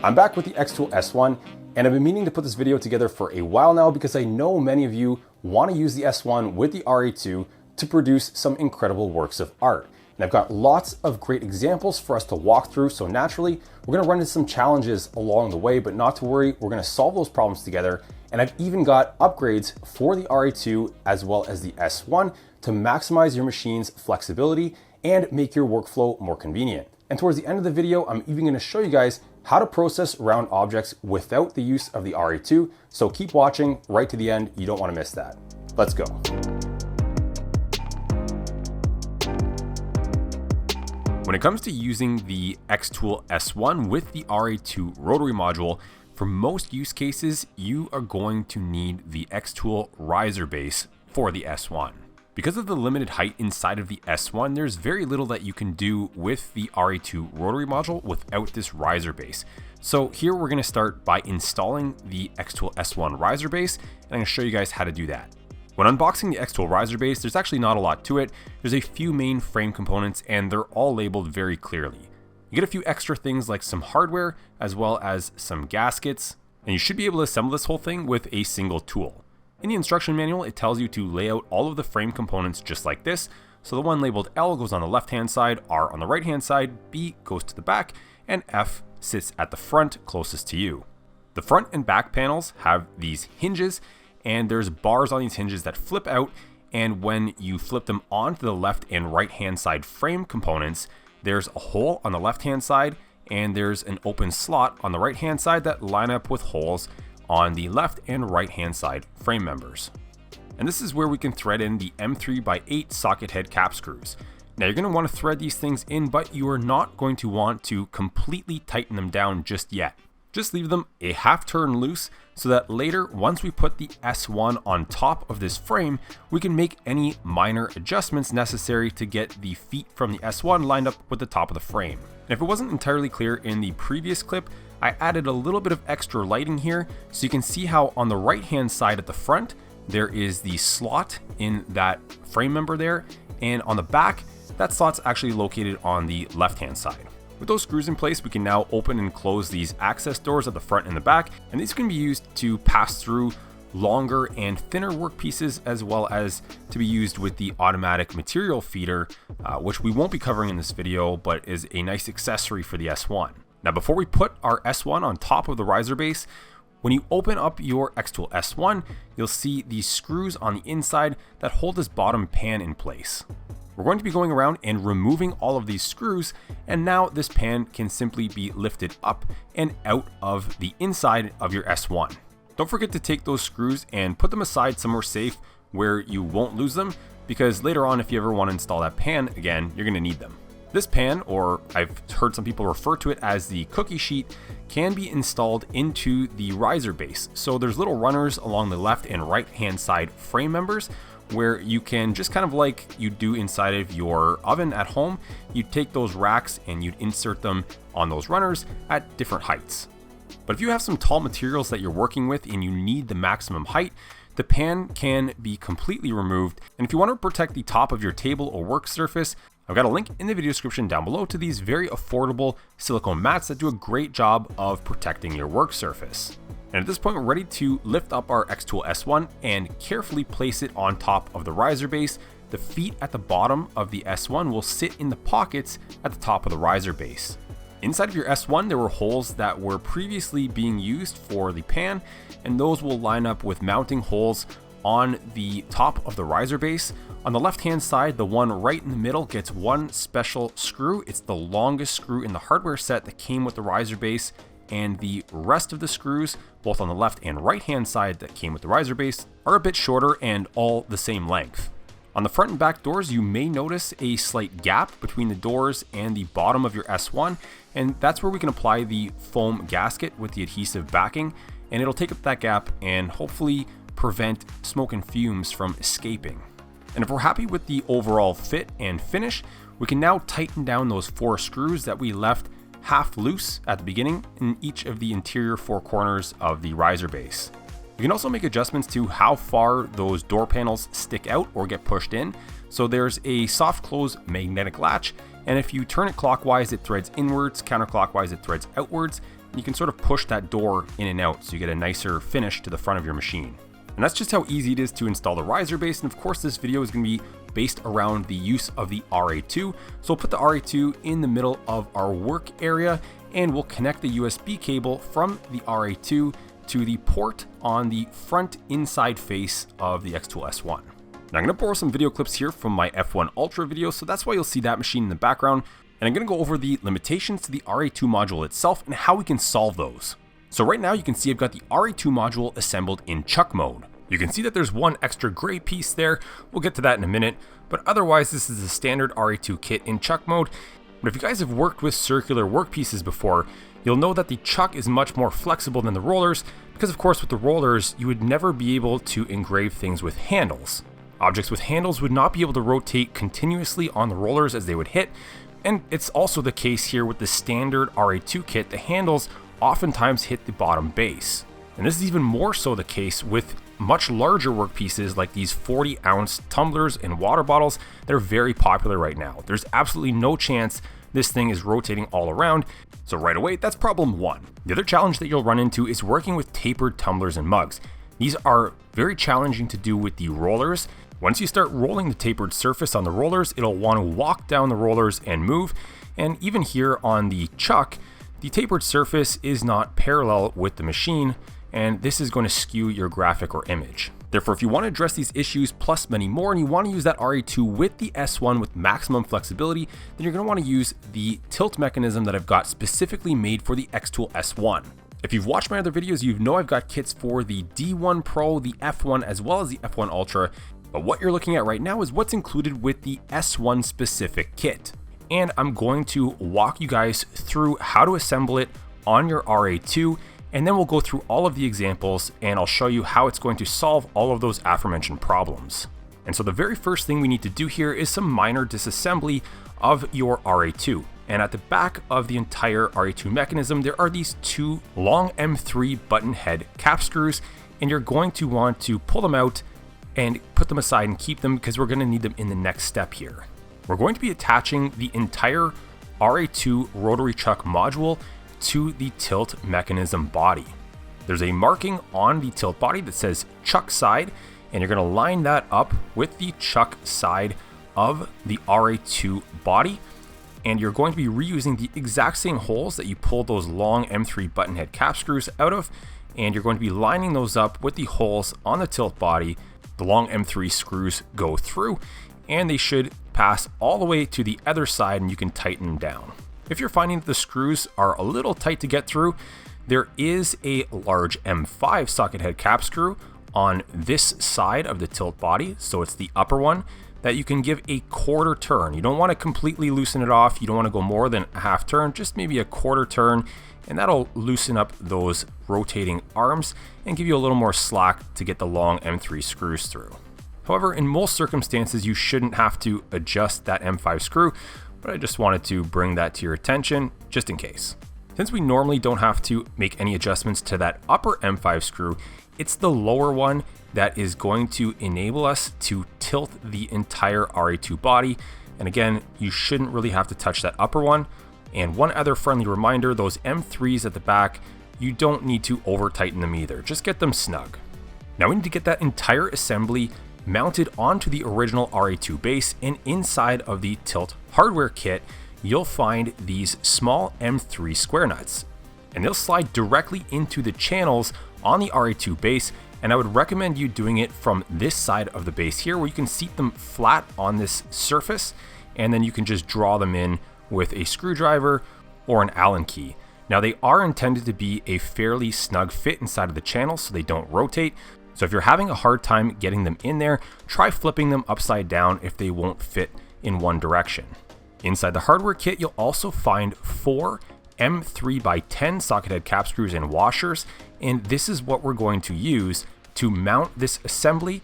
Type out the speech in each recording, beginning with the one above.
I'm back with the XTOOL S1, and I've been meaning to put this video together for a while now because I know many of you want to use the S1 with the RA2 to produce some incredible works of art. And I've got lots of great examples for us to walk through, so naturally, we're going to run into some challenges along the way, but not to worry, we're going to solve those problems together. And I've even got upgrades for the RA2 as well as the S1 to maximize your machine's flexibility and make your workflow more convenient. And towards the end of the video, I'm even going to show you guys how to process round objects without the use of the RA2. So keep watching right to the end. You don't want to miss that. Let's go. When it comes to using the XTOOL S1 with the RA2 Rotary module, for most use cases, you are going to need the XTOOL riser base for the S1. Because of the limited height inside of the S1, there's very little that you can do with the RA2 Rotary module without this riser base. So here we're going to start by installing the XTOOL S1 riser base, and I'm going to show you guys how to do that. When unboxing the XTOOL riser base, there's actually not a lot to it. There's a few main frame components and they're all labeled very clearly. You get a few extra things like some hardware as well as some gaskets, and you should be able to assemble this whole thing with a single tool. In the instruction manual, it tells you to lay out all of the frame components just like this. So the one labeled L goes on the left-hand side, R on the right-hand side, B goes to the back, and F sits at the front closest to you. The front and back panels have these hinges, and there's bars on these hinges that flip out, and when you flip them onto the left and right-hand side frame components, there's a hole on the left-hand side, and there's an open slot on the right-hand side that line up with holes on the left and right hand side frame members. And this is where we can thread in the M3x8 socket head cap screws. Now you're going to want to thread these things in, but you are not going to want to completely tighten them down just yet. Just leave them a half turn loose so that later, once we put the S1 on top of this frame, we can make any minor adjustments necessary to get the feet from the S1 lined up with the top of the frame. And if it wasn't entirely clear in the previous clip, I added a little bit of extra lighting here so you can see how on the right hand side at the front there is the slot in that frame member there, and on the back that slot's actually located on the left hand side. With those screws in place, we can now open and close these access doors at the front and the back, and these can be used to pass through longer and thinner work pieces, as well as to be used with the automatic material feeder, which we won't be covering in this video, but is a nice accessory for the S1. Now, before we put our S1 on top of the riser base, when you open up your XTOOL S1, you'll see these screws on the inside that hold this bottom pan in place. We're going to be going around and removing all of these screws, and now this pan can simply be lifted up and out of the inside of your S1. Don't forget to take those screws and put them aside somewhere safe where you won't lose them, because later on, if you ever want to install that pan again, you're going to need them. This pan, or I've heard some people refer to it as the cookie sheet, can be installed into the riser base. So there's little runners along the left and right hand side frame members where you can, just kind of like you do inside of your oven at home, you'd take those racks and you'd insert them on those runners at different heights. But if you have some tall materials that you're working with and you need the maximum height, the pan can be completely removed. And if you want to protect the top of your table or work surface, I've got a link in the video description down below to these very affordable silicone mats that do a great job of protecting your work surface. And at this point, we're ready to lift up our XTOOL S1 and carefully place it on top of the riser base. The feet at the bottom of the S1 will sit in the pockets at the top of the riser base. Inside of your S1, there were holes that were previously being used for the pan, and those will line up with mounting holes on the top of the riser base. On the left hand side, the one right in the middle gets one special screw. It's the longest screw in the hardware set that came with the riser base, and the rest of the screws, both on the left and right hand side that came with the riser base, are a bit shorter and all the same length. On the front and back doors, you may notice a slight gap between the doors and the bottom of your S1, and that's where we can apply the foam gasket with the adhesive backing, and it'll take up that gap and hopefully prevent smoke and fumes from escaping. And if we're happy with the overall fit and finish, we can now tighten down those 4 screws that we left half loose at the beginning in each of the interior 4 corners of the riser base. You can also make adjustments to how far those door panels stick out or get pushed in. So there's a soft close magnetic latch, and if you turn it clockwise, it threads inwards, counterclockwise, it threads outwards, you can sort of push that door in and out so you get a nicer finish to the front of your machine. And that's just how easy it is to install the riser base. And of course, this video is going to be based around the use of the RA2. So we'll put the RA2 in the middle of our work area, and we'll connect the USB cable from the RA2 to the port on the front inside face of the XTOOL S1. Now I'm going to borrow some video clips here from my F1 Ultra video, so that's why you'll see that machine in the background. And I'm going to go over the limitations to the RA2 module itself and how we can solve those. So right now you can see I've got the RA2 module assembled in chuck mode. You can see that there's one extra gray piece there. We'll get to that in a minute, but otherwise this is the standard RA2 kit in chuck mode. But if you guys have worked with circular workpieces before, you'll know that the chuck is much more flexible than the rollers, because of course with the rollers you would never be able to engrave things with handles. Objects with handles would not be able to rotate continuously on the rollers as they would hit, and it's also the case here with the standard RA2 kit. The handles oftentimes hit the bottom base. And this is even more so the case with much larger workpieces like these 40-ounce tumblers and water bottles that are very popular right now. There's absolutely no chance this thing is rotating all around. So right away, that's problem one. The other challenge that you'll run into is working with tapered tumblers and mugs. These are very challenging to do with the rollers. Once you start rolling the tapered surface on the rollers, it'll want to walk down the rollers and move. And even here on the chuck, the tapered surface is not parallel with the machine, and this is going to skew your graphic or image. Therefore, if you want to address these issues plus many more, and you want to use that RA2 with the S1 with maximum flexibility, then you're going to want to use the tilt mechanism that I've got specifically made for the XTOOL S1. If you've watched my other videos, you know I've got kits for the D1 Pro, the F1, as well as the F1 Ultra. But what you're looking at right now is what's included with the S1 specific kit. And I'm going to walk you guys through how to assemble it on your RA2, and then we'll go through all of the examples and I'll show you how it's going to solve all of those aforementioned problems. And so the very first thing we need to do here is some minor disassembly of your RA2. And at the back of the entire RA2 mechanism, there are these two long M3 button head cap screws, and you're going to want to pull them out and put them aside and keep them because we're going to need them in the next step here. We're going to be attaching the entire RA2 rotary chuck module to the tilt mechanism body. There's a marking on the tilt body that says chuck side, and you're going to line that up with the chuck side of the RA2 body, and you're going to be reusing the exact same holes that you pulled those long M3 button head cap screws out of, and you're going to be lining those up with the holes on the tilt body. The long M3 screws go through, and they should pass all the way to the other side, and you can tighten them down. If you're finding that the screws are a little tight to get through, there is a large M5 socket head cap screw on this side of the tilt body, so it's the upper one, that you can give a quarter turn. You don't want to completely loosen it off. You don't want to go more than a half turn, just maybe a quarter turn, and that'll loosen up those rotating arms and give you a little more slack to get the long M3 screws through. However, in most circumstances, you shouldn't have to adjust that M5 screw, but I just wanted to bring that to your attention just in case. Since we normally don't have to make any adjustments to that upper M5 screw, it's the lower one that is going to enable us to tilt the entire RA2 body. And again, you shouldn't really have to touch that upper one. And one other friendly reminder, those M3s at the back, you don't need to over tighten them either. Just get them snug. Now we need to get that entire assembly mounted onto the original RA2 base, and inside of the tilt hardware kit, you'll find these small M3 square nuts, and they'll slide directly into the channels on the RA2 base. And I would recommend you doing it from this side of the base here, where you can seat them flat on this surface, and then you can just draw them in with a screwdriver or an Allen key. Now they are intended to be a fairly snug fit inside of the channel so they don't rotate. So if you're having a hard time getting them in there, try flipping them upside down if they won't fit in one direction. Inside the hardware kit, you'll also find 4 M3x10 socket head cap screws and washers, and this is what we're going to use to mount this assembly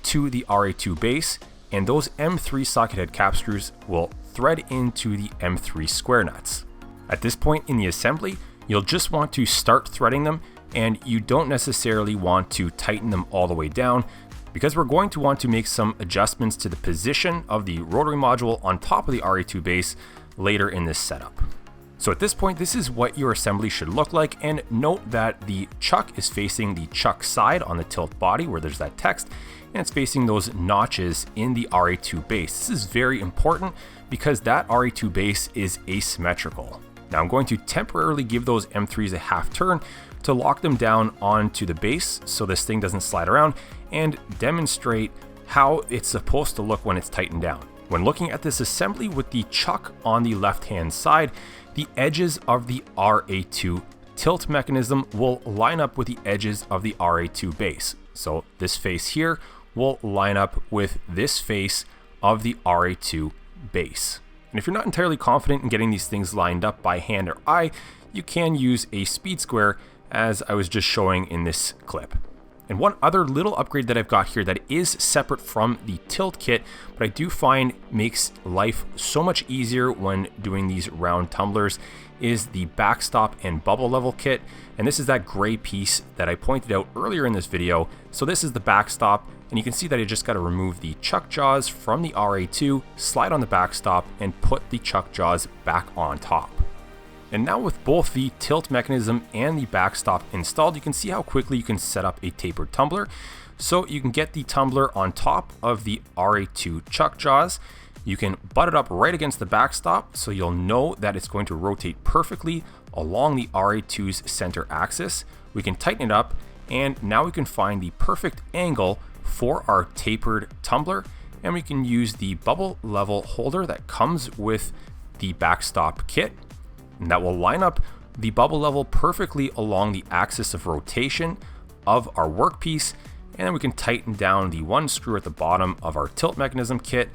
to the RA2 base, and those M3 socket head cap screws will thread into the M3 square nuts. At this point in the assembly, you'll just want to start threading them, and you don't necessarily want to tighten them all the way down, because we're going to want to make some adjustments to the position of the rotary module on top of the RA2 base later in this setup. So at this point, this is what your assembly should look like, and note that the chuck is facing the chuck side on the tilt body where there's that text, and it's facing those notches in the RA2 base. This is very important because that RA2 base is asymmetrical. Now I'm going to temporarily give those M3s a half turn to lock them down onto the base so this thing doesn't slide around, and demonstrate how it's supposed to look when it's tightened down. When looking at this assembly with the chuck on the left-hand side, the edges of the RA2 tilt mechanism will line up with the edges of the RA2 base. So this face here will line up with this face of the RA2 base. And if you're not entirely confident in getting these things lined up by hand or eye, you can use a speed square as I was just showing in this clip. And one other little upgrade that I've got here that is separate from the tilt kit, but I do find makes life so much easier when doing these round tumblers, is the backstop and bubble level kit. And this is that gray piece that I pointed out earlier in this video. So this is the backstop, and you can see that I just got to remove the chuck jaws from the RA2, slide on the backstop, and put the chuck jaws back on top. And now with both the tilt mechanism and the backstop installed, you can see how quickly you can set up a tapered tumbler. So you can get the tumbler on top of the RA2 chuck jaws. You can butt it up right against the backstop so you'll know that it's going to rotate perfectly along the RA2's center axis. We can tighten it up, and now we can find the perfect angle for our tapered tumbler, and we can use the bubble level holder that comes with the backstop kit. And that will line up the bubble level perfectly along the axis of rotation of our workpiece, and then we can tighten down the one screw at the bottom of our tilt mechanism kit,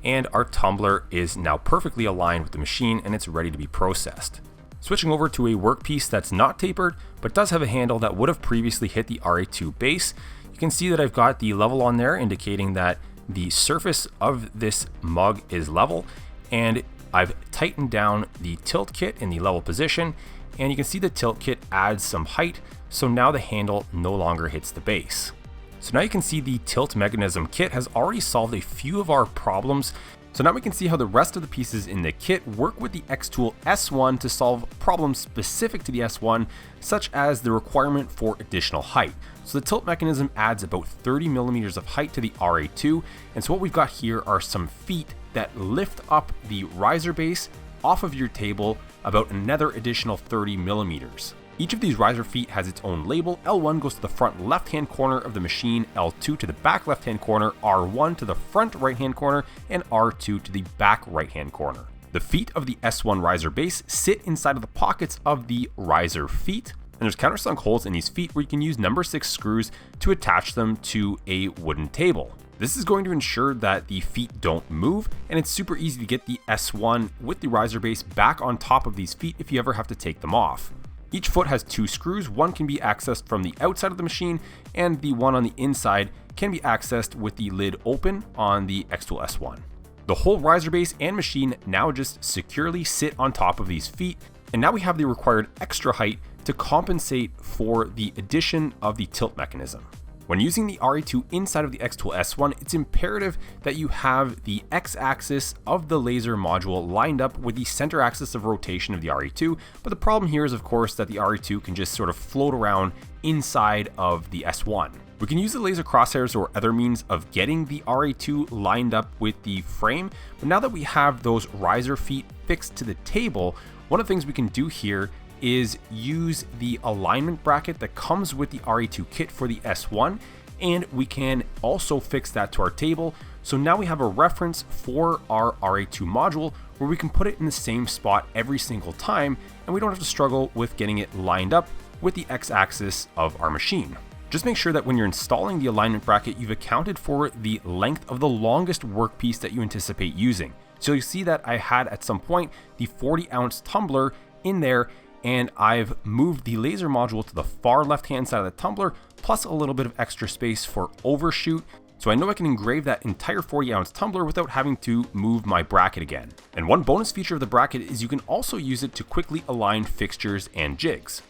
and our tumbler is now perfectly aligned with the machine and it's ready to be processed. Switching over to a workpiece that's not tapered but does have a handle that would have previously hit the RA2 base, you can see that I've got the level on there indicating that the surface of this mug is level, and I've tightened down the tilt kit in the level position, and you can see the tilt kit adds some height, so now the handle no longer hits the base. So now you can see the tilt mechanism kit has already solved a few of our problems. So now we can see how the rest of the pieces in the kit work with the XTOOL S1 to solve problems specific to the S1, such as the requirement for additional height. So the tilt mechanism adds about 30 millimeters of height to the RA2, and so what we've got here are some feet that lift up the riser base off of your table about another additional 30 millimeters. Each of these riser feet has its own label. L1 goes to the front left-hand corner of the machine, L2 to the back left-hand corner, R1 to the front right-hand corner, and R2 to the back right-hand corner. The feet of the S1 riser base sit inside of the pockets of the riser feet, and there's countersunk holes in these feet where you can use number 6 screws to attach them to a wooden table. This is going to ensure that the feet don't move, and it's super easy to get the S1 with the riser base back on top of these feet if you ever have to take them off. Each foot has 2 screws. One can be accessed from the outside of the machine, and the one on the inside can be accessed with the lid open on the XTOOL S1. The whole riser base and machine now just securely sit on top of these feet, and now we have the required extra height to compensate for the addition of the tilt mechanism. When using the RA2 inside of the XTOOL S1, it's imperative that you have the x-axis of the laser module lined up with the center axis of rotation of the RA2, but the problem here is of course that the RA2 can just sort of float around inside of the S1. We can use the laser crosshairs or other means of getting the RA2 lined up with the frame, but now that we have those riser feet fixed to the table, one of the things we can do here is use the alignment bracket that comes with the RA2 kit for the S1, and we can also fix that to our table. So now we have a reference for our RA2 module where we can put it in the same spot every single time, and we don't have to struggle with getting it lined up with the x-axis of our machine. Just make sure that when you're installing the alignment bracket, you've accounted for the length of the longest workpiece that you anticipate using. So you see that I had at some point the 40-ounce tumbler in there, and I've moved the laser module to the far left-hand side of the tumbler, plus a little bit of extra space for overshoot. So I know I can engrave that entire 40-ounce tumbler without having to move my bracket again. And one bonus feature of the bracket is you can also use it to quickly align fixtures and jigs.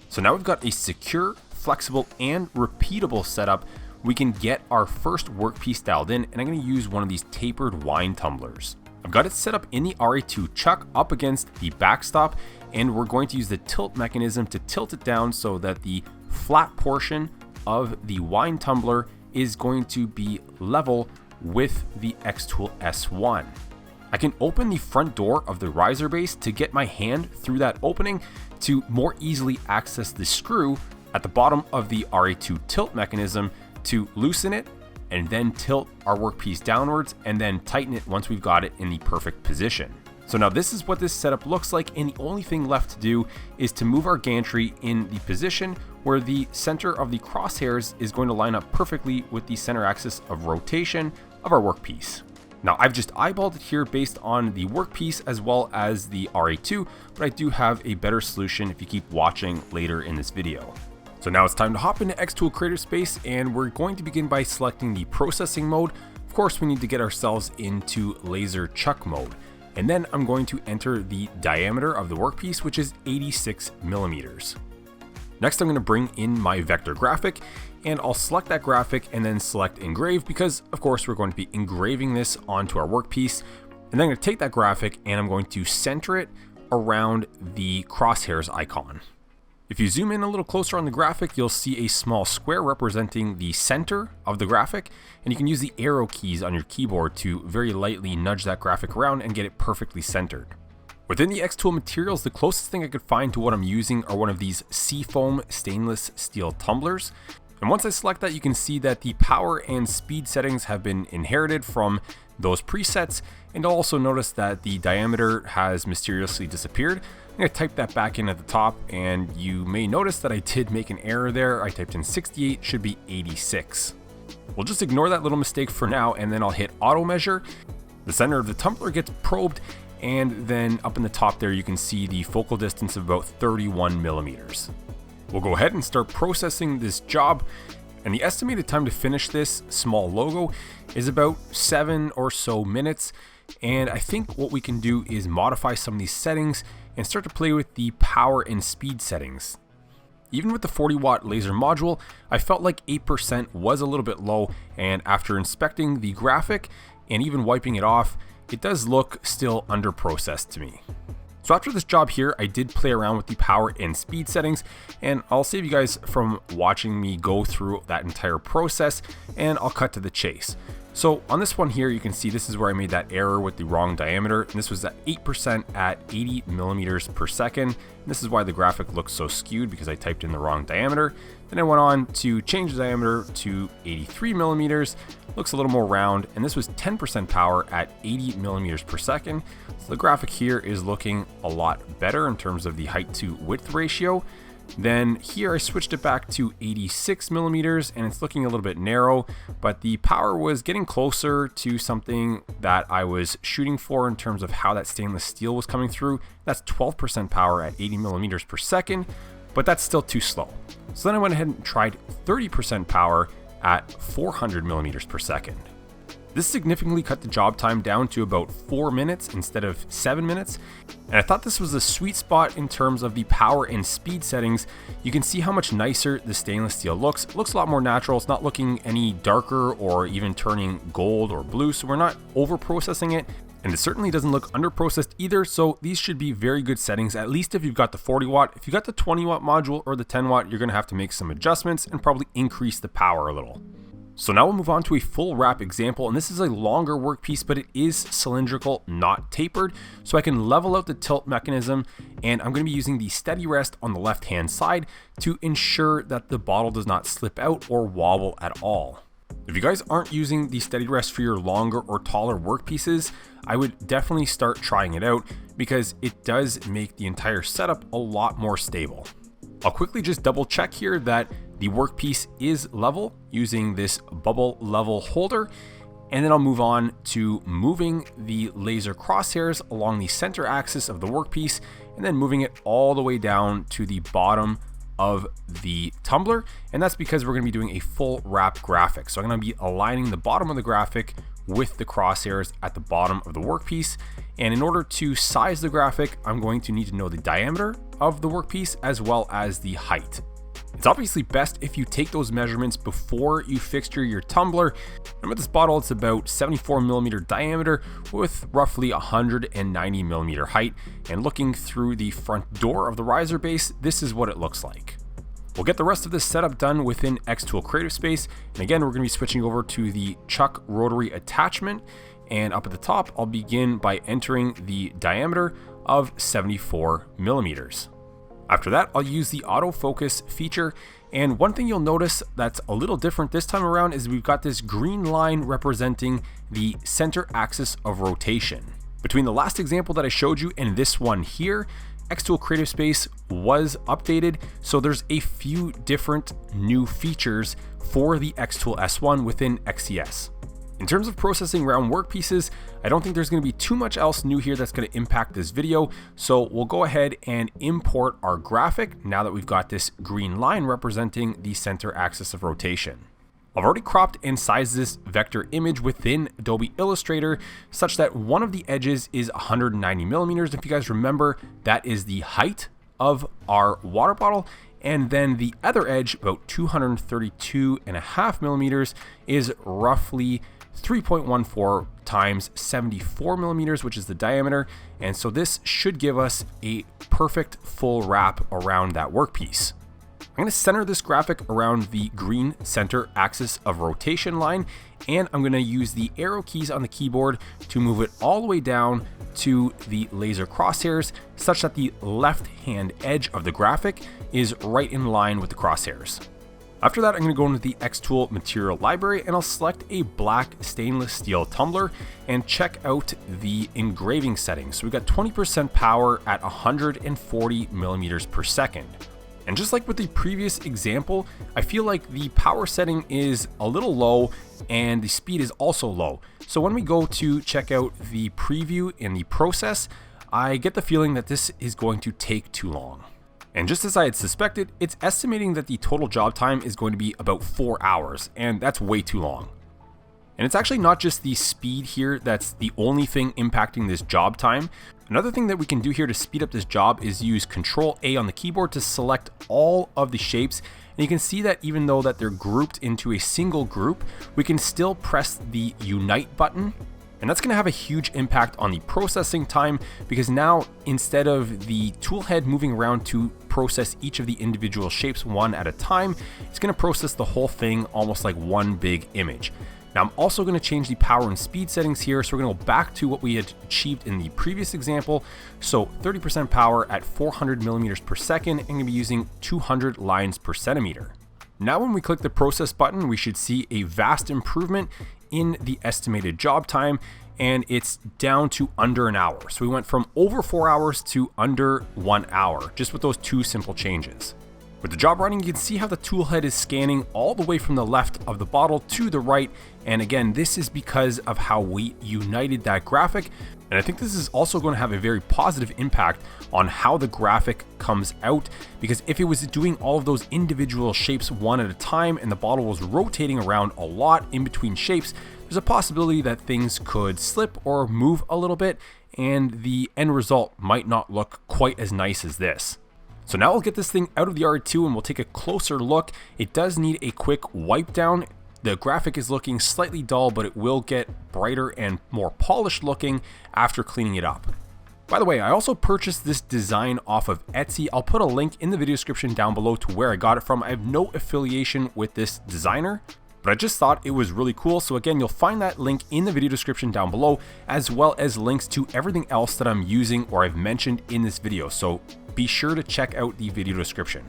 So now we've got a secure, flexible, and repeatable setup. We can get our first workpiece dialed in, and I'm going to use one of these tapered wine tumblers. I've got it set up in the RA2 chuck up against the backstop, and we're going to use the tilt mechanism to tilt it down so that the flat portion of the wine tumbler is going to be level with the XTOOL S1. I can open the front door of the riser base to get my hand through that opening to more easily access the screw at the bottom of the RA2 tilt mechanism to loosen it and then tilt our workpiece downwards and then tighten it once we've got it in the perfect position. So now this is what this setup looks like, and the only thing left to do is to move our gantry in the position where the center of the crosshairs is going to line up perfectly with the center axis of rotation of our workpiece. Now I've just eyeballed it here based on the workpiece as well as the RA2, but I do have a better solution if you keep watching later in this video. So now it's time to hop into XTOOL Creative Space, and we're going to begin by selecting the processing mode. Of course, we need to get ourselves into laser chuck mode. And then I'm going to enter the diameter of the workpiece, which is 86 millimeters. Next, I'm going to bring in my vector graphic, and I'll select that graphic and then select engrave because of course we're going to be engraving this onto our workpiece. And then I'm going to take that graphic and I'm going to center it around the crosshairs icon. If you zoom in a little closer on the graphic, you'll see a small square representing the center of the graphic, and you can use the arrow keys on your keyboard to very lightly nudge that graphic around and get it perfectly centered. Within the XTOOL materials, the closest thing I could find to what I'm using are one of these seafoam stainless steel tumblers. And once I select that, you can see that the power and speed settings have been inherited from those presets, and you'll also notice that the diameter has mysteriously disappeared. I'm going to type that back in at the top, and you may notice that I did make an error there. I typed in 68, should be 86. We'll just ignore that little mistake for now, and then I'll hit auto measure. The center of the tumbler gets probed, and then up in the top there you can see the focal distance of about 31 millimeters. We'll go ahead and start processing this job, and the estimated time to finish this small logo is about 7 or so minutes. And I think what we can do is modify some of these settings and start to play with the power and speed settings. Even with the 40-watt laser module, I felt like 8% was a little bit low, and after inspecting the graphic and even wiping it off, it does look still under-processed to me. So after this job here, I did play around with the power and speed settings, and I'll save you guys from watching me go through that entire process, and I'll cut to the chase. So on this one here, you can see this is where I made that error with the wrong diameter, and this was at 8% at 80 millimeters per second. And this is why the graphic looks so skewed, because I typed in the wrong diameter. Then I went on to change the diameter to 83 millimeters, looks a little more round, and this was 10% power at 80 millimeters per second. So the graphic here is looking a lot better in terms of the height to width ratio. Then here I switched it back to 86 millimeters, and it's looking a little bit narrow, but the power was getting closer to something that I was shooting for in terms of how that stainless steel was coming through. That's 12% power at 80 millimeters per second, but that's still too slow. So then I went ahead and tried 30% power at 400 millimeters per second. This significantly cut the job time down to about 4 minutes instead of 7 minutes. And I thought this was a sweet spot in terms of the power and speed settings. You can see how much nicer the stainless steel looks. It looks a lot more natural. It's not looking any darker or even turning gold or blue. So we're not over processing it. And it certainly doesn't look under processed either. So these should be very good settings, at least if you've got the 40 watt. If you've got the 20 watt module or the 10 watt, you're going to have to make some adjustments and probably increase the power a little. So now we'll move on to a full wrap example, and this is a longer workpiece, but it is cylindrical, not tapered, so I can level out the tilt mechanism, and I'm going to be using the steady rest on the left hand side to ensure that the bottle does not slip out or wobble at all. If you guys aren't using the steady rest for your longer or taller workpieces, I would definitely start trying it out because it does make the entire setup a lot more stable. I'll quickly just double check here that the workpiece is level using this bubble level holder, and then I'll move on to moving the laser crosshairs along the center axis of the workpiece and then moving it all the way down to the bottom of the tumbler. And that's because we're going to be doing a full wrap graphic. So I'm going to be aligning the bottom of the graphic with the crosshairs at the bottom of the workpiece. And in order to size the graphic, I'm going to need to know the diameter of the workpiece as well as the height. It's obviously best if you take those measurements before you fixture your tumbler. And with this bottle, it's about 74 millimeter diameter with roughly 190 millimeter height. And looking through the front door of the riser base, this is what it looks like. We'll get the rest of this setup done within XTOOL Creative Space. And again, we're going to be switching over to the chuck rotary attachment. And up at the top, I'll begin by entering the diameter of 74 millimeters. After that, I'll use the autofocus feature. And one thing you'll notice that's a little different this time around is we've got this green line representing the center axis of rotation. Between the last example that I showed you and this one here, XTOOL Creative Space was updated, so there's a few different new features for the XTOOL S1 within XCS. In terms of processing round workpieces, I don't think there's going to be too much else new here that's going to impact this video, so we'll go ahead and import our graphic now that we've got this green line representing the center axis of rotation. I've already cropped and sized this vector image within Adobe Illustrator such that one of the edges is 190 millimeters. If you guys remember, that is the height of our water bottle. And then the other edge, about 232.5 millimeters, is roughly 3.14 times 74 millimeters, which is the diameter. And so this should give us a perfect full wrap around that workpiece. I'm going to center this graphic around the green center axis of rotation line, and I'm going to use the arrow keys on the keyboard to move it all the way down to the laser crosshairs such that the left hand edge of the graphic is right in line with the crosshairs. After that, I'm going to go into the XTOOL material library and I'll select a black stainless steel tumbler and check out the engraving settings. So we've got 20% power at 140 millimeters per second. And just like with the previous example, I feel like the power setting is a little low and the speed is also low. So when we go to check out the preview in the process, I get the feeling that this is going to take too long. And just as I had suspected, it's estimating that the total job time is going to be about 4 hours, and that's way too long. And it's actually not just the speed here that's the only thing impacting this job time. Another thing that we can do here to speed up this job is use Control A on the keyboard to select all of the shapes. And you can see that even though that they're grouped into a single group, we can still press the Unite button. And that's going to have a huge impact on the processing time because now instead of the tool head moving around to process each of the individual shapes one at a time, it's going to process the whole thing almost like one big image. Now I'm also going to change the power and speed settings here, so we're going to go back to what we had achieved in the previous example. So 30% power at 400 millimeters per second, and going to be using 200 lines per centimeter. Now when we click the process button, we should see a vast improvement in the estimated job time, and it's down to under an hour. So we went from over 4 hours to under 1 hour, just with those two simple changes. With the job running, you can see how the tool head is scanning all the way from the left of the bottle to the right. And again, this is because of how we united that graphic. And I think this is also going to have a very positive impact on how the graphic comes out, because if it was doing all of those individual shapes one at a time and the bottle was rotating around a lot in between shapes, there's a possibility that things could slip or move a little bit and the end result might not look quite as nice as this. So now we'll get this thing out of the RA2 and we'll take a closer look. It does need a quick wipe down. The graphic is looking slightly dull, but it will get brighter and more polished looking after cleaning it up. By the way, I also purchased this design off of Etsy. I'll put a link in the video description down below to where I got it from. I have no affiliation with this designer, but I just thought it was really cool. So again, you'll find that link in the video description down below, as well as links to everything else that I'm using or I've mentioned in this video. So be sure to check out the video description.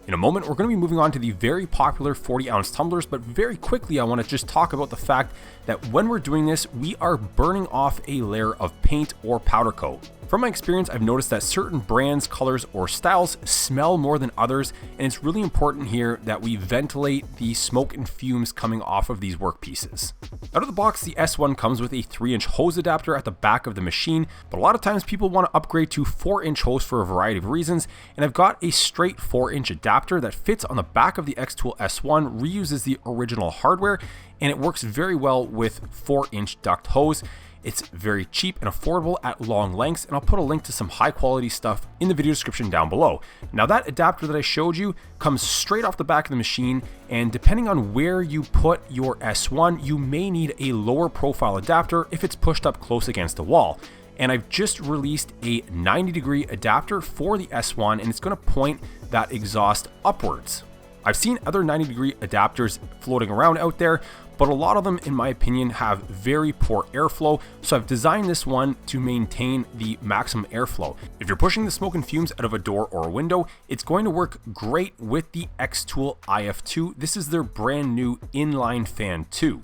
In a moment, we're going to be moving on to the very popular 40-ounce tumblers, but very quickly, I want to just talk about the fact that when we're doing this, we are burning off a layer of paint or powder coat. From my experience, I've noticed that certain brands, colors, or styles smell more than others, and it's really important here that we ventilate the smoke and fumes coming off of these workpieces. Out of the box, the S1 comes with a 3-inch hose adapter at the back of the machine, but a lot of times people want to upgrade to 4-inch hose for a variety of reasons, and I've got a straight 4-inch adapter that fits on the back of the XTOOL S1, reuses the original hardware, and it works very well with 4-inch duct hose. It's very cheap and affordable at long lengths, and I'll put a link to some high quality stuff in the video description down below. Now that adapter that I showed you comes straight off the back of the machine, and depending on where you put your S1, you may need a lower profile adapter if it's pushed up close against the wall. And I've just released a 90-degree adapter for the S1, and it's going to point that exhaust upwards. I've seen other 90-degree adapters floating around out there, but a lot of them, in my opinion, have very poor airflow, so I've designed this one to maintain the maximum airflow. If you're pushing the smoke and fumes out of a door or a window, it's going to work great with the XTOOL IF2. This is their brand new inline fan too.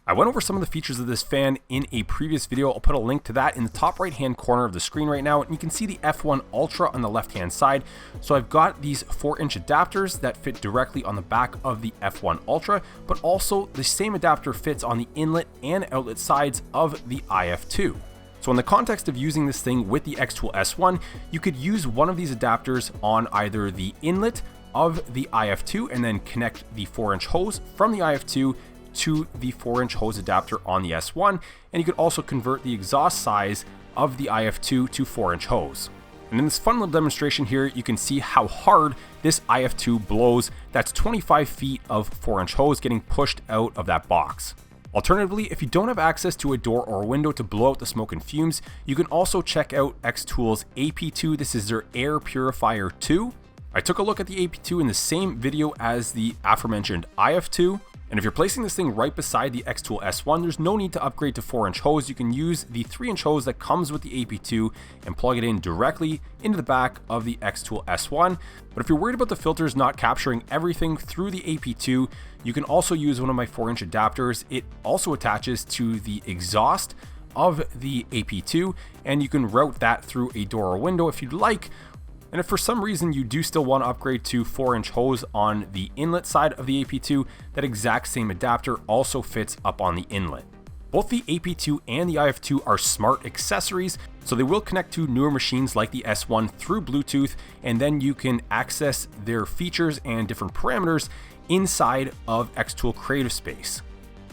I went over some of the features of this fan in a previous video. I'll put a link to that in the top right hand corner of the screen right now, and you can see the F1 Ultra on the left hand side. So I've got these 4-inch adapters that fit directly on the back of the F1 Ultra, but also the same adapter fits on the inlet and outlet sides of the IF2. So in the context of using this thing with the XTOOL S1, you could use one of these adapters on either the inlet of the IF2 and then connect the 4-inch hose from the IF2 to the 4-inch hose adapter on the S1, and you could also convert the exhaust size of the IF2 to 4-inch hose. And in this fun little demonstration here, you can see how hard this IF2 blows. That's 25 feet of 4-inch hose getting pushed out of that box. Alternatively, if you don't have access to a door or a window to blow out the smoke and fumes, you can also check out XTOOL's AP2. This is their Air Purifier 2. I took a look at the AP2 in the same video as the aforementioned IF2. And if you're placing this thing right beside the XTOOL S1, there's no need to upgrade to 4-inch hose. You can use the 3-inch hose that comes with the AP2 and plug it in directly into the back of the XTOOL S1. But if you're worried about the filters not capturing everything through the AP2, you can also use one of my 4-inch adapters. It also attaches to the exhaust of the AP2, and you can route that through a door or window if you'd like. And if for some reason you do still want to upgrade to 4-inch hose on the inlet side of the AP2, that exact same adapter also fits up on the inlet. Both the AP2 and the IF2 are smart accessories, so they will connect to newer machines like the S1 through Bluetooth, and then you can access their features and different parameters inside of XTOOL Creative Space.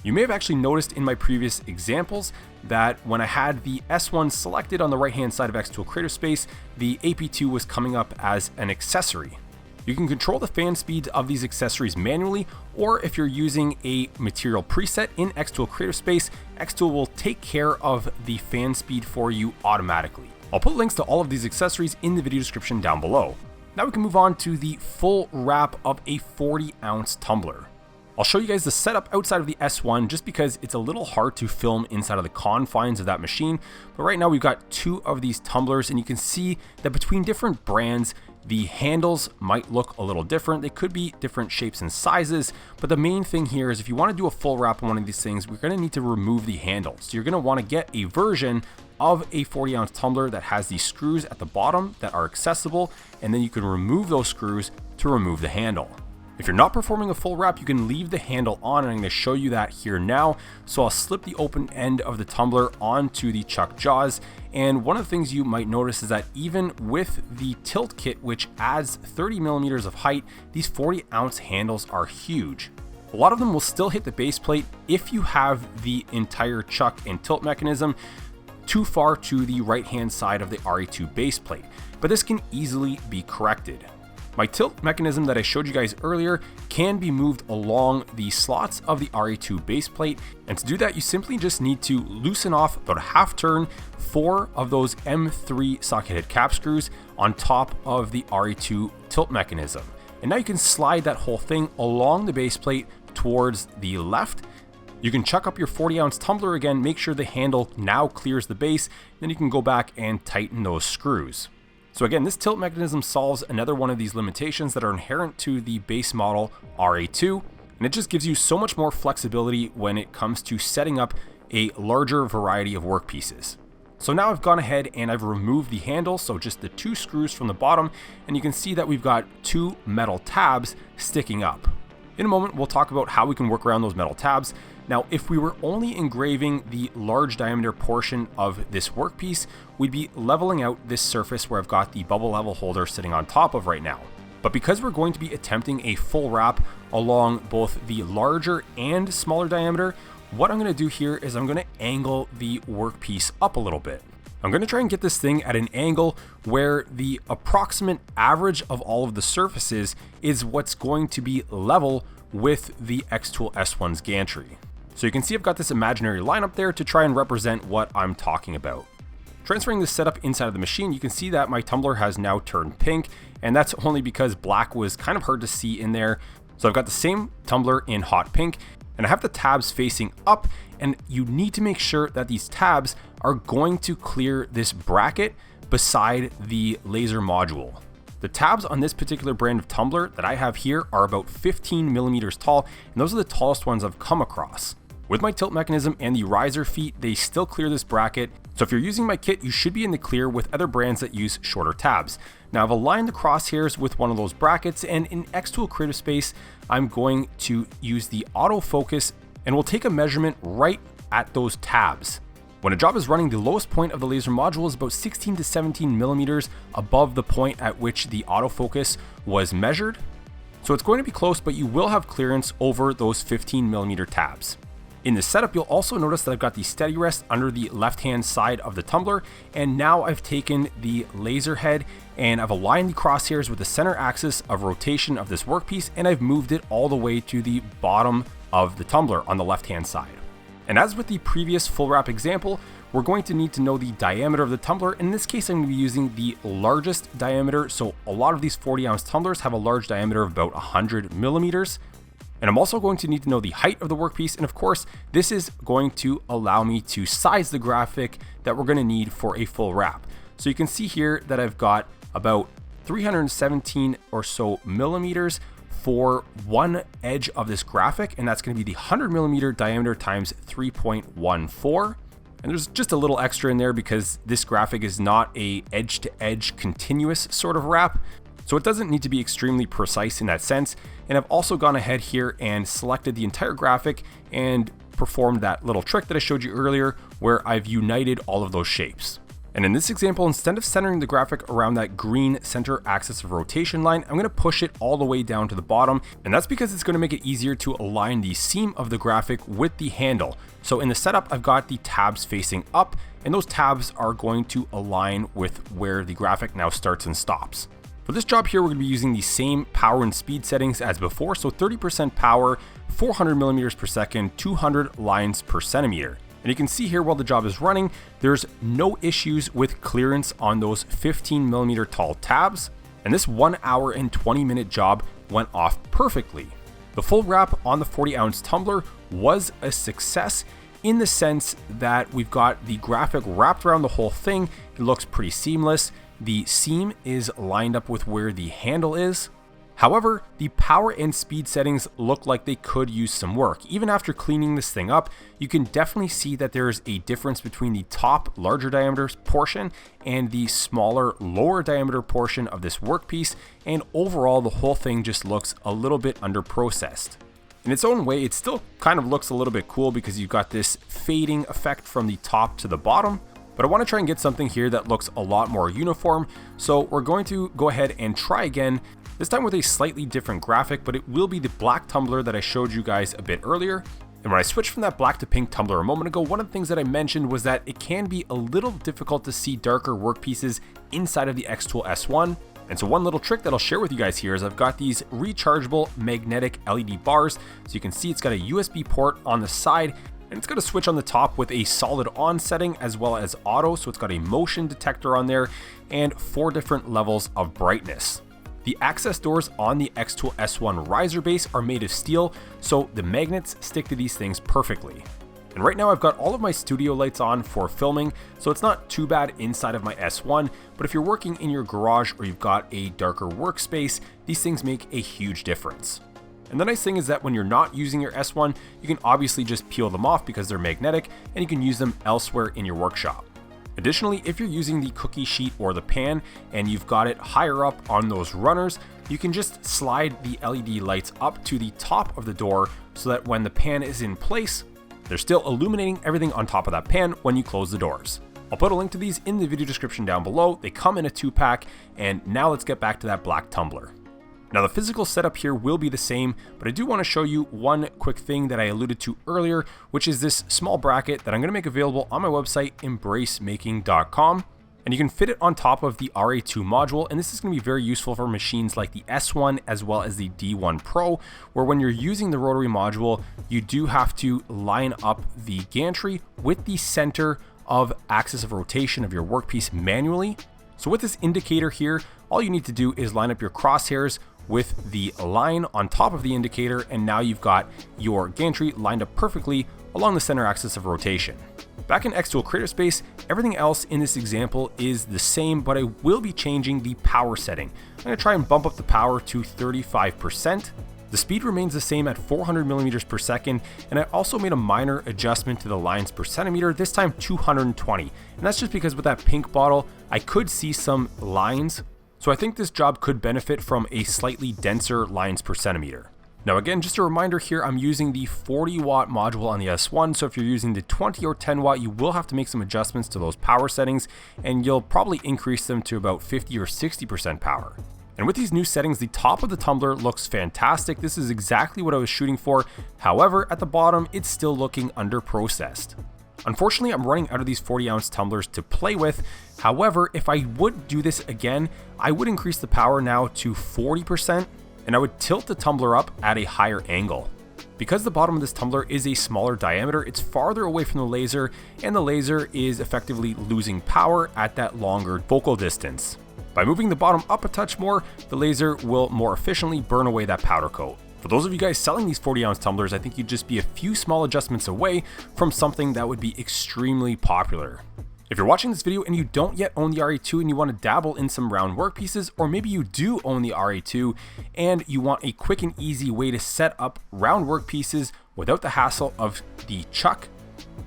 You may have actually noticed in my previous examples that when I had the S1 selected on the right hand side of XTOOL Creative Space, the AP2 was coming up as an accessory. You can control the fan speeds of these accessories manually, or if you're using a material preset in XTOOL Creative Space, XTOOL will take care of the fan speed for you automatically. I'll put links to all of these accessories in the video description down below. Now we can move on to the full wrap of a 40-ounce tumbler. I'll show you guys the setup outside of the S1 just because it's a little hard to film inside of the confines of that machine. But right now we've got 2 of these tumblers, and you can see that between different brands, the handles might look a little different. They could be different shapes and sizes, but the main thing here is if you want to do a full wrap on one of these things, we're going to need to remove the handle. So you're going to want to get a version of a 40-ounce tumbler that has these screws at the bottom that are accessible, and then you can remove those screws to remove the handle. If you're not performing a full wrap, you can leave the handle on, and I'm going to show you that here now. So I'll slip the open end of the tumbler onto the chuck jaws, and one of the things you might notice is that even with the tilt kit, which adds 30 millimeters of height, these 40-ounce handles are huge. A lot of them will still hit the base plate if you have the entire chuck and tilt mechanism too far to the right hand side of the RA2 base plate, but this can easily be corrected. My tilt mechanism that I showed you guys earlier can be moved along the slots of the RA2 base plate, and to do that you simply just need to loosen off about a half turn 4 of those M3 socket head cap screws on top of the RA2 tilt mechanism. And now you can slide that whole thing along the base plate towards the left. You can chuck up your 40-ounce tumbler again, make sure the handle now clears the base, then you can go back and tighten those screws. So again, this tilt mechanism solves another one of these limitations that are inherent to the base model RA2, and it just gives you so much more flexibility when it comes to setting up a larger variety of workpieces. So now I've gone ahead and I've removed the handle, so just the 2 screws from the bottom, and you can see that we've got 2 metal tabs sticking up. In a moment, we'll talk about how we can work around those metal tabs. Now, if we were only engraving the large diameter portion of this workpiece, we'd be leveling out this surface where I've got the bubble level holder sitting on top of right now. But because we're going to be attempting a full wrap along both the larger and smaller diameter, what I'm going to do here is I'm going to angle the workpiece up a little bit. I'm going to try and get this thing at an angle where the approximate average of all of the surfaces is what's going to be level with the XTOOL S1's gantry. So you can see I've got this imaginary line up there to try and represent what I'm talking about. Transferring this setup inside of the machine, you can see that my tumbler has now turned pink, and that's only because black was kind of hard to see in there. So I've got the same tumbler in hot pink, and I have the tabs facing up, and you need to make sure that these tabs are going to clear this bracket beside the laser module. The tabs on this particular brand of tumbler that I have here are about 15 millimeters tall, and those are the tallest ones I've come across. With my tilt mechanism and the riser feet, they still clear this bracket. So if you're using my kit, you should be in the clear with other brands that use shorter tabs. Now I've aligned the crosshairs with one of those brackets, and in XTOOL Creative Space, I'm going to use the autofocus and we'll take a measurement right at those tabs. When a job is running, the lowest point of the laser module is about 16 to 17 millimeters above the point at which the autofocus was measured. So it's going to be close, but you will have clearance over those 15 millimeter tabs. In the setup, you'll also notice that I've got the steady rest under the left-hand side of the tumbler, and now I've taken the laser head and I've aligned the crosshairs with the center axis of rotation of this workpiece, and I've moved it all the way to the bottom of the tumbler on the left-hand side. And as with the previous full wrap example, we're going to need to know the diameter of the tumbler. In this case, I'm going to be using the largest diameter. So a lot of these 40-ounce tumblers have a large diameter of about 100 millimeters. And I'm also going to need to know the height of the workpiece. And of course, this is going to allow me to size the graphic that we're going to need for a full wrap. So you can see here that I've got about 317 or so millimeters for one edge of this graphic, and that's going to be the 100 millimeter diameter times 3.14. And there's just a little extra in there because this graphic is not a edge-to-edge continuous sort of wrap, so it doesn't need to be extremely precise in that sense. And I've also gone ahead here and selected the entire graphic and performed that little trick that I showed you earlier where I've united all of those shapes. And in this example, instead of centering the graphic around that green center axis of rotation line, I'm going to push it all the way down to the bottom. And that's because it's going to make it easier to align the seam of the graphic with the handle. So in the setup, I've got the tabs facing up, and those tabs are going to align with where the graphic now starts and stops. For this job here, we're going to be using the same power and speed settings as before. So 30% power, 400 millimeters per second, 200 lines per centimeter. And you can see here while the job is running, there's no issues with clearance on those 15 millimeter tall tabs. And this 1 hour and 20 minute job went off perfectly. The full wrap on the 40-ounce tumbler was a success in the sense that we've got the graphic wrapped around the whole thing. It looks pretty seamless. The seam is lined up with where the handle is. However, the power and speed settings look like they could use some work. Even after cleaning this thing up, you can definitely see that there's a difference between the top larger diameter portion and the smaller lower diameter portion of this workpiece, and overall the whole thing just looks a little bit under processed. In its own way, it still kind of looks a little bit cool because you've got this fading effect from the top to the bottom. But I want to try and get something here that looks a lot more uniform. So we're going to go ahead and try again, this time with a slightly different graphic, but it will be the black tumbler that I showed you guys a bit earlier. And when I switched from that black to pink tumbler a moment ago, one of the things that I mentioned was that it can be a little difficult to see darker workpieces inside of the XTOOL S1. And so one little trick that I'll share with you guys here is I've got these rechargeable magnetic LED bars. So you can see it's got a USB port on the side, and it's got a switch on the top with a solid on setting as well as auto. So it's got a motion detector on there and 4 different levels of brightness. The access doors on the XTOOL S1 riser base are made of steel, so the magnets stick to these things perfectly. And right now I've got all of my studio lights on for filming, so it's not too bad inside of my S1, but if you're working in your garage or you've got a darker workspace, these things make a huge difference. And the nice thing is that when you're not using your S1, you can obviously just peel them off because they're magnetic, and you can use them elsewhere in your workshop. Additionally, if you're using the cookie sheet or the pan and you've got it higher up on those runners, you can just slide the LED lights up to the top of the door so that when the pan is in place, they're still illuminating everything on top of that pan when you close the doors. I'll put a link to these in the video description down below. They come in a 2-pack, and now let's get back to that black tumbler. Now the physical setup here will be the same, but I do want to show you one quick thing that I alluded to earlier, which is this small bracket that I'm going to make available on my website, embracemaking.com. And you can fit it on top of the RA2 module, and this is going to be very useful for machines like the S1 as well as the D1 Pro, where when you're using the rotary module, you do have to line up the gantry with the center of axis of rotation of your workpiece manually. So with this indicator here, all you need to do is line up your crosshairs with the line on top of the indicator, and now you've got your gantry lined up perfectly along the center axis of rotation. Back in XTOOL CreatorSpace, everything else in this example is the same, but I will be changing the power setting. I'm going to try and bump up the power to 35%. The speed remains the same at 400 millimeters per second, and I also made a minor adjustment to the lines per centimeter, this time 220. And that's just because with that pink bottle, I could see some lines. So I think this job could benefit from a slightly denser lines per centimeter. Now again, just a reminder here, I'm using the 40 watt module on the S1, so if you're using the 20 or 10 watt, you will have to make some adjustments to those power settings, and you'll probably increase them to about 50 or 60% power. And with these new settings, the top of the tumbler looks fantastic. This is exactly what I was shooting for. However, at the bottom, it's still looking under-processed. Unfortunately, I'm running out of these 40-ounce tumblers to play with. However, if I would do this again, I would increase the power now to 40%, and I would tilt the tumbler up at a higher angle. Because the bottom of this tumbler is a smaller diameter, it's farther away from the laser, and the laser is effectively losing power at that longer focal distance. By moving the bottom up a touch more, the laser will more efficiently burn away that powder coat. For those of you guys selling these 40-ounce tumblers, I think you'd just be a few small adjustments away from something that would be extremely popular. If you're watching this video and you don't yet own the RA2 and you want to dabble in some round workpieces, or maybe you do own the RA2 and you want a quick and easy way to set up round workpieces without the hassle of the chuck,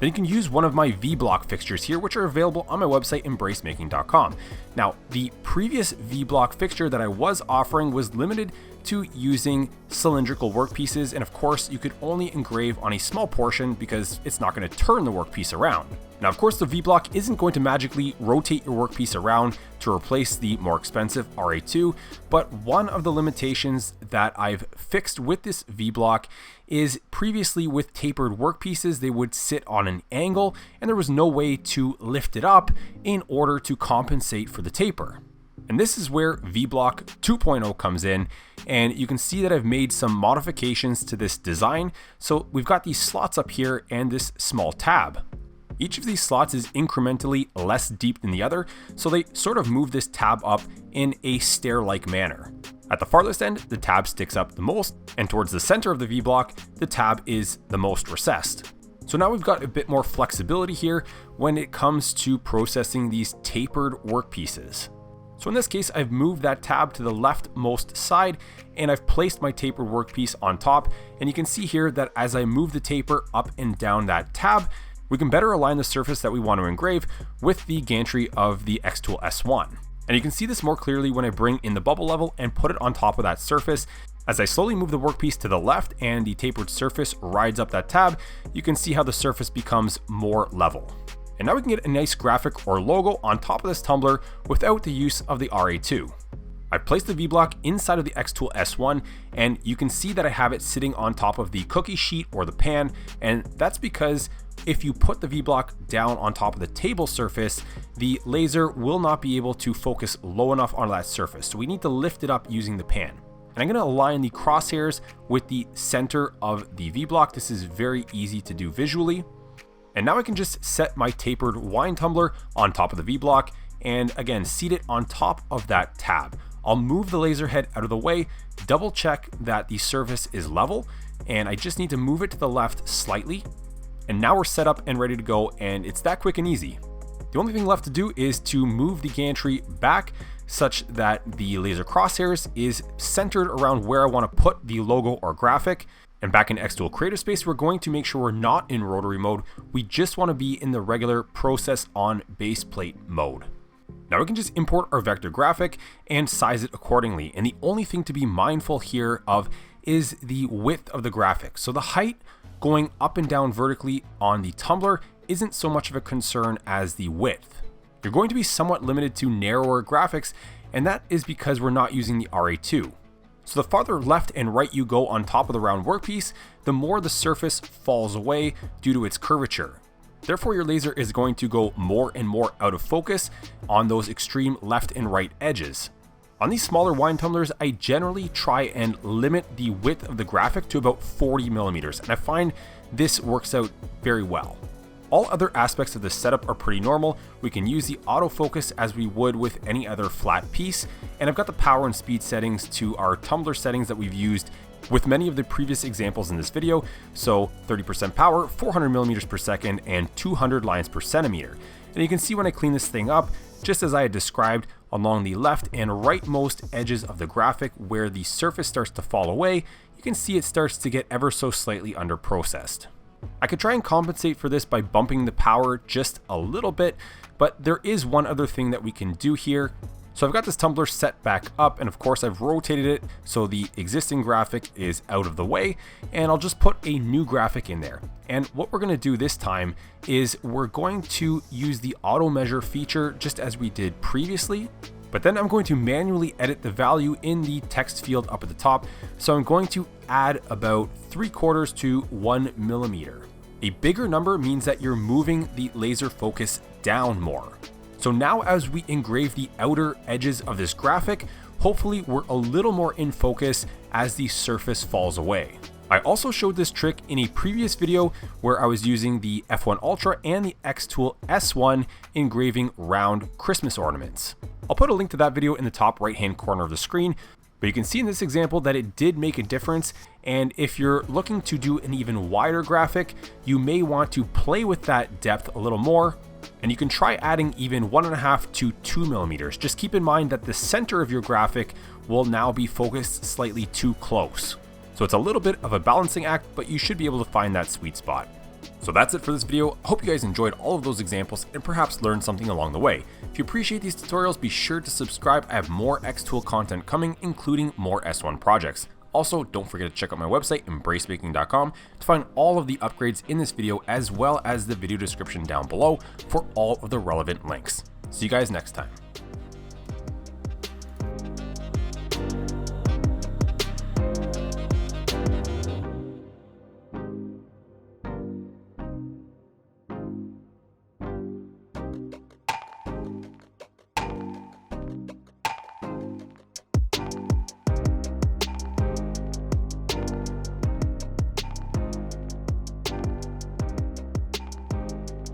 then you can use one of my V-block fixtures here, which are available on my website, embracemaking.com. Now, the previous V-block fixture that I was offering was limited to using cylindrical workpieces, and of course, you could only engrave on a small portion because it's not going to turn the workpiece around. Now, of course, the V-block isn't going to magically rotate your workpiece around to replace the more expensive RA2, but one of the limitations that I've fixed with this V-block is previously with tapered workpieces, they would sit on an angle and there was no way to lift it up in order to compensate for the taper. And this is where V-block 2.0 comes in, and you can see that I've made some modifications to this design. So we've got these slots up here and this small tab. Each of these slots is incrementally less deep than the other, so they sort of move this tab up in a stair-like manner. At the farthest end, the tab sticks up the most, and towards the center of the V-block, the tab is the most recessed. So now we've got a bit more flexibility here when it comes to processing these tapered workpieces. So in this case, I've moved that tab to the leftmost side and I've placed my tapered workpiece on top. And you can see here that as I move the taper up and down that tab, we can better align the surface that we want to engrave with the gantry of the XTOOL S1. And you can see this more clearly when I bring in the bubble level and put it on top of that surface. As I slowly move the workpiece to the left and the tapered surface rides up that tab, you can see how the surface becomes more level. And now we can get a nice graphic or logo on top of this tumbler without the use of the RA2. I placed the V-block inside of the XTOOL S1, and you can see that I have it sitting on top of the cookie sheet or the pan, and that's because if you put the V-block down on top of the table surface, the laser will not be able to focus low enough on that surface. So we need to lift it up using the pan. And I'm going to align the crosshairs with the center of the V-block. This is very easy to do visually. And now I can just set my tapered wine tumbler on top of the V-block and again, seat it on top of that tab. I'll move the laser head out of the way, double check that the surface is level, and I just need to move it to the left slightly. And now we're set up and ready to go, and it's that quick and easy. The only thing left to do is to move the gantry back such that the laser crosshairs is centered around where I want to put the logo or graphic. And back in XTOOL CreatorSpace, we're going to make sure we're not in rotary mode. We just want to be in the regular process on base plate mode. Now we can just import our vector graphic and size it accordingly. And the only thing to be mindful here of is the width of the graphic. So the height going up and down vertically on the tumbler isn't so much of a concern as the width. You're going to be somewhat limited to narrower graphics, and that is because we're not using the RA2. So the farther left and right you go on top of the round workpiece, the more the surface falls away due to its curvature. Therefore, your laser is going to go more and more out of focus on those extreme left and right edges. On these smaller wine tumblers, I generally try and limit the width of the graphic to about 40 millimeters, and I find this works out very well. All other aspects of the setup are pretty normal. We can use the autofocus as we would with any other flat piece, and I've got the power and speed settings to our tumbler settings that we've used with many of the previous examples in this video, so 30% power, 400 millimeters per second, and 200 lines per centimeter. And you can see when I clean this thing up, just as I had described, along the left and rightmost edges of the graphic where the surface starts to fall away, you can see it starts to get ever so slightly under processed. I could try and compensate for this by bumping the power just a little bit, but there is one other thing that we can do here. So I've got this tumbler set back up, and of course I've rotated it so the existing graphic is out of the way, and I'll just put a new graphic in there. And what we're going to do this time is we're going to use the auto measure feature just as we did previously, but then I'm going to manually edit the value in the text field up at the top. So I'm going to add about 3/4 to 1 millimeter. A bigger number means that you're moving the laser focus down more. So now as we engrave the outer edges of this graphic, hopefully we're a little more in focus as the surface falls away. I also showed this trick in a previous video where I was using the F1 Ultra and the XTOOL S1 engraving round Christmas ornaments. I'll put a link to that video in the top right hand corner of the screen, but you can see in this example that it did make a difference, and if you're looking to do an even wider graphic, you may want to play with that depth a little more, and you can try adding even 1.5 to 2 millimeters. Just keep in mind that the center of your graphic will now be focused slightly too close. So it's a little bit of a balancing act, but you should be able to find that sweet spot. So that's it for this video. I hope you guys enjoyed all of those examples and perhaps learned something along the way. If you appreciate these tutorials, be sure to subscribe. I have more XTOOL content coming, including more S1 projects. Also, don't forget to check out my website, embracemaking.com, to find all of the upgrades in this video, as well as the video description down below for all of the relevant links. See you guys next time.